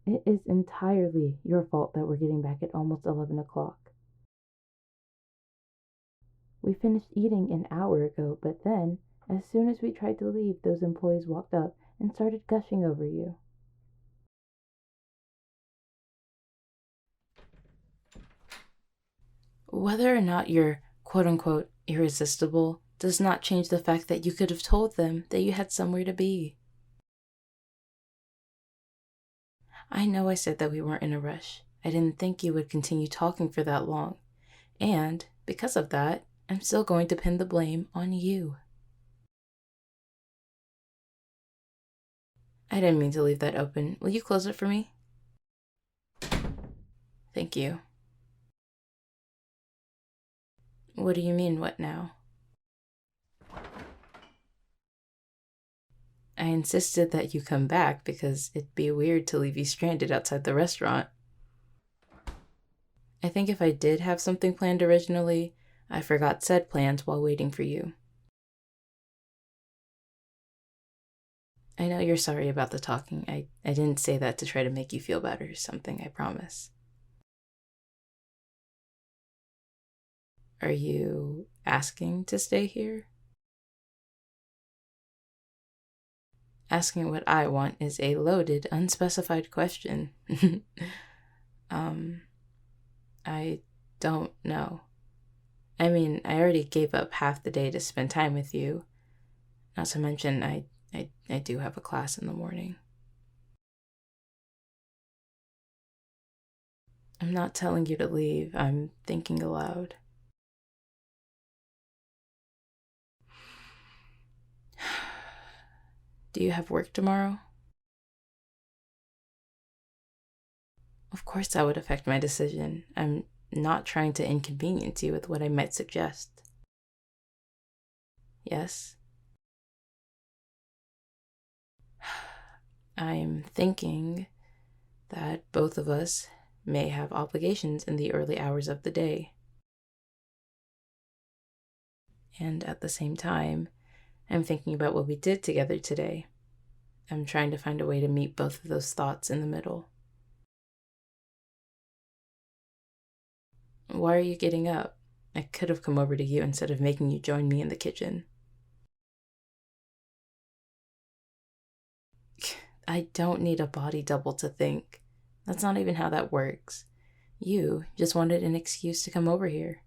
It is entirely your fault that we're getting back at almost 11 o'clock. We finished eating an hour ago, but then, as soon as we tried to leave, those employees walked up and started gushing over you. Whether or not you're quote unquote irresistible does not change the fact that you could have told them that you had somewhere to be. I know I said that we weren't in a rush. I didn't think you would continue talking for that long. And, because of that, I'm still going to pin the blame on you. I didn't mean to leave that open. Will you close it for me? Thank you. What do you mean, what now? I insisted that you come back because it'd be weird to leave you stranded outside the restaurant. I think if I did have something planned originally, I forgot said plans while waiting for you. I know you're sorry about the talking. I didn't say that to try to make you feel better or something, I promise. Are you asking to stay here? Asking what I want is a loaded, unspecified question. um, I don't know. I mean, I already gave up half the day to spend time with you. Not to mention, I do have a class in the morning. I'm not telling you to leave, I'm thinking aloud. Do you have work tomorrow? Of course, that would affect my decision. I'm not trying to inconvenience you with what I might suggest. Yes? I'm thinking that both of us may have obligations in the early hours of the day. And at the same time, I'm thinking about what we did together today. I'm trying to find a way to meet both of those thoughts in the middle. Why are you getting up? I could have come over to you instead of making you join me in the kitchen. I don't need a body double to think. That's not even how that works. You just wanted an excuse to come over here.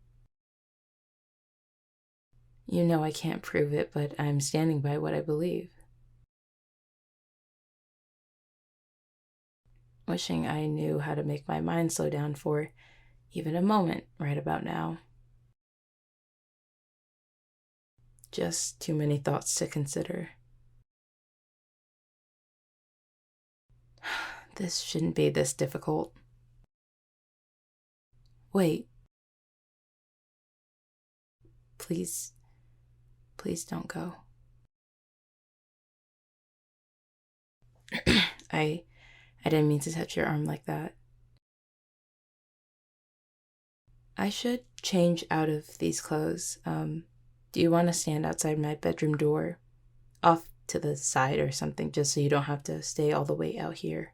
You know I can't prove it, but I'm standing by what I believe. Wishing I knew how to make my mind slow down for even a moment right about now. Just too many thoughts to consider. This shouldn't be this difficult. Wait. Please, please don't go. I didn't mean to touch your arm like that. I should change out of these clothes. Do you want to stand outside my bedroom door? Off to the side or something, just so you don't have to stay all the way out here.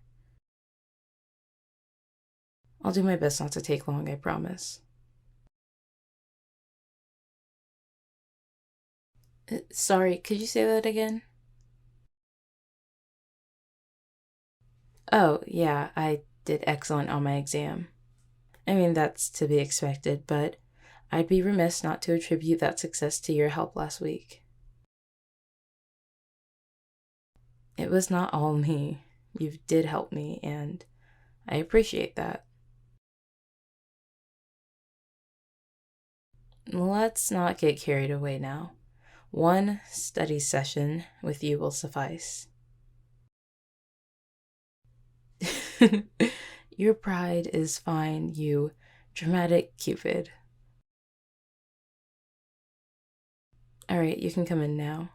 I'll do my best not to take long, I promise. Sorry, could you say that again? Oh, yeah, I did excellent on my exam. I mean, that's to be expected, but I'd be remiss not to attribute that success to your help last week. It was not all me. You did help me, and I appreciate that. Let's not get carried away now. One study session with you will suffice. Your pride is fine, you dramatic Cupid. Alright, you can come in now.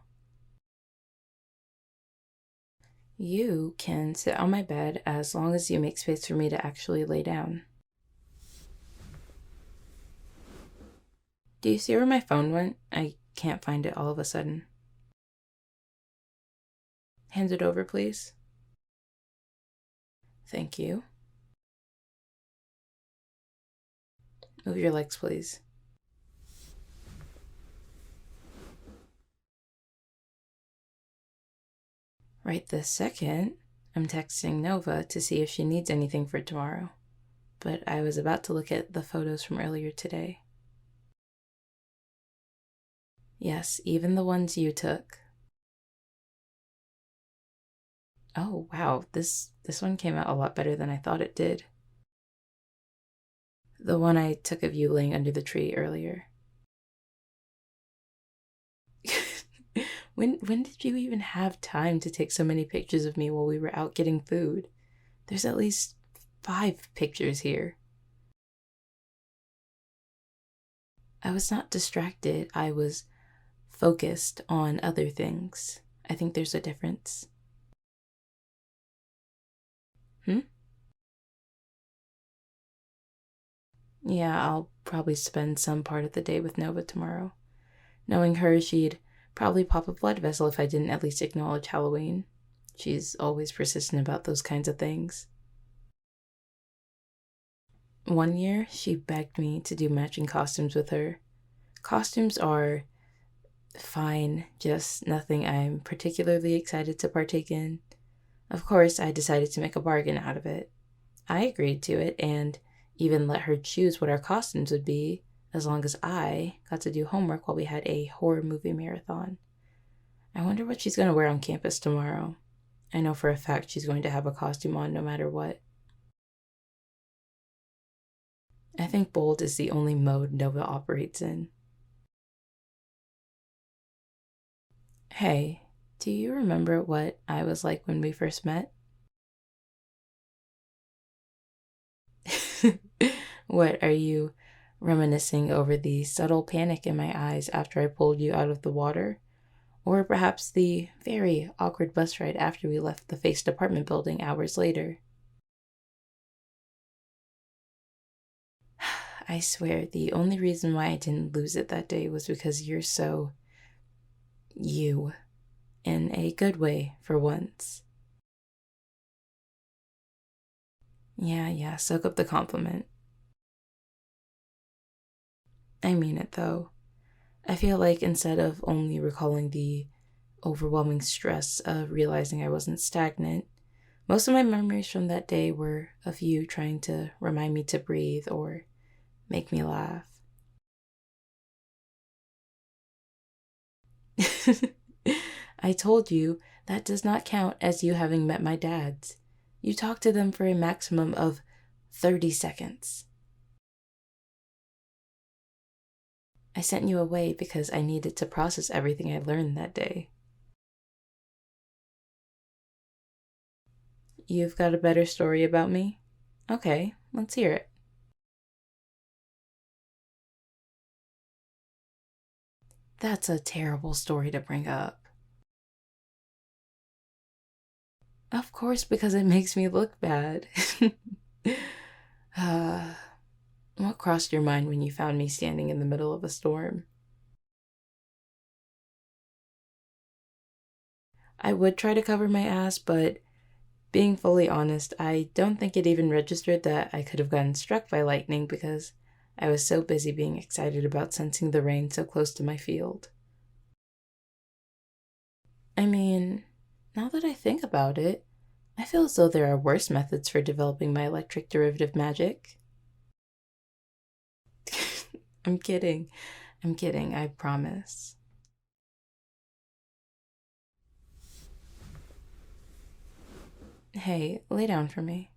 You can sit on my bed as long as you make space for me to actually lay down. Do you see where my phone went? I can't find it all of a sudden. Hand it over, please. Thank you. Move your legs, please. Right this second, I'm texting Nova to see if she needs anything for tomorrow, but I was about to look at the photos from earlier today. Yes, even the ones you took. Oh, wow, this one came out a lot better than I thought it did. The one I took of you laying under the tree earlier. When did you even have time to take so many pictures of me while we were out getting food? There's at least 5 pictures here. I was not distracted. I was focused on other things. I think there's a difference. Hmm? Yeah, I'll probably spend some part of the day with Nova tomorrow. Knowing her, she'd probably pop a blood vessel if I didn't at least acknowledge Halloween. She's always persistent about those kinds of things. One year, she begged me to do matching costumes with her. Costumes are fine, just nothing I'm particularly excited to partake in. Of course, I decided to make a bargain out of it. I agreed to it and even let her choose what our costumes would be, as long as I got to do homework while we had a horror movie marathon. I wonder what she's going to wear on campus tomorrow. I know for a fact she's going to have a costume on no matter what. I think bold is the only mode Nova operates in. Hey, do you remember what I was like when we first met? What, are you reminiscing over the subtle panic in my eyes after I pulled you out of the water? Or perhaps the very awkward bus ride after we left the Faced apartment building hours later? I swear, the only reason why I didn't lose it that day was because you're so you, in a good way for once. Yeah, soak up the compliment. I mean it though. I feel like instead of only recalling the overwhelming stress of realizing I wasn't stagnant, most of my memories from that day were of you trying to remind me to breathe or make me laugh. I told you that does not count as you having met my dads. You talked to them for a maximum of 30 seconds. I sent you away because I needed to process everything I learned that day. You've got a better story about me? Okay, let's hear it. That's a terrible story to bring up. Of course, because it makes me look bad. uh, what crossed your mind when you found me standing in the middle of a storm? I would try to cover my ass, but being fully honest, I don't think it even registered that I could have gotten struck by lightning because I was so busy being excited about sensing the rain so close to my field. I mean, now that I think about it, I feel as though there are worse methods for developing my electric derivative magic. I'm kidding. I'm kidding, I promise. Hey, lay down for me.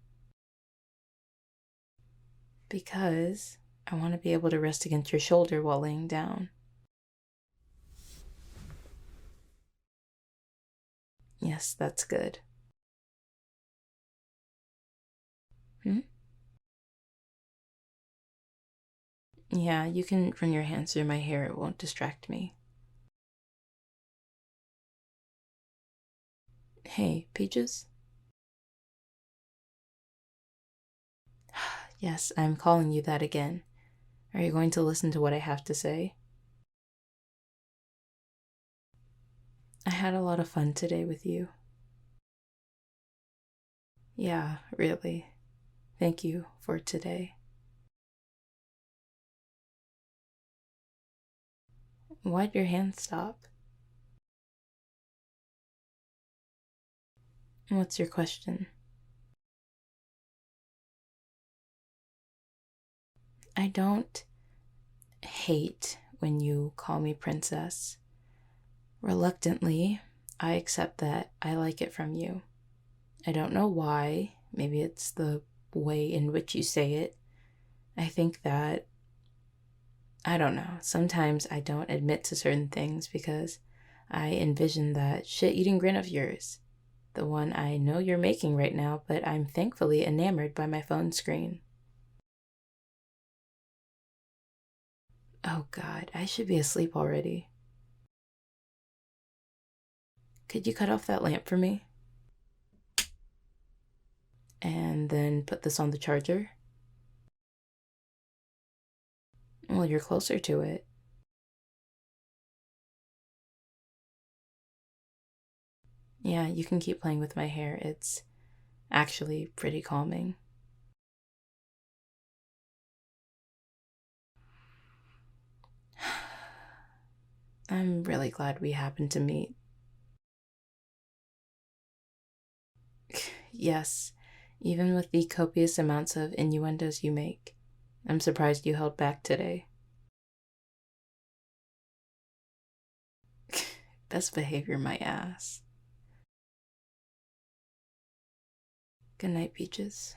Because I want to be able to rest against your shoulder while laying down. Yes, that's good. Hmm? Yeah, you can run your hands through my hair, it won't distract me. Hey, Peaches? Yes, I'm calling you that again. Are you going to listen to what I have to say? I had a lot of fun today with you. Yeah, really. Thank you for today. Why'd your hand stop? What's your question? I don't hate when you call me princess. Reluctantly, I accept that I like it from you. I don't know why. Maybe it's the way in which you say it. I think that, I don't know, sometimes I don't admit to certain things because I envision that shit eating grin of yours, the one I know you're making right now, but I'm thankfully enamored by my phone screen. Oh god, I should be asleep already. Could you cut off that lamp for me? And then put this on the charger? Well, you're closer to it. Yeah, you can keep playing with my hair. It's actually pretty calming. I'm really glad we happened to meet. Yes, even with the copious amounts of innuendos you make. I'm surprised you held back today. Best behavior, my ass. Good night, Peaches.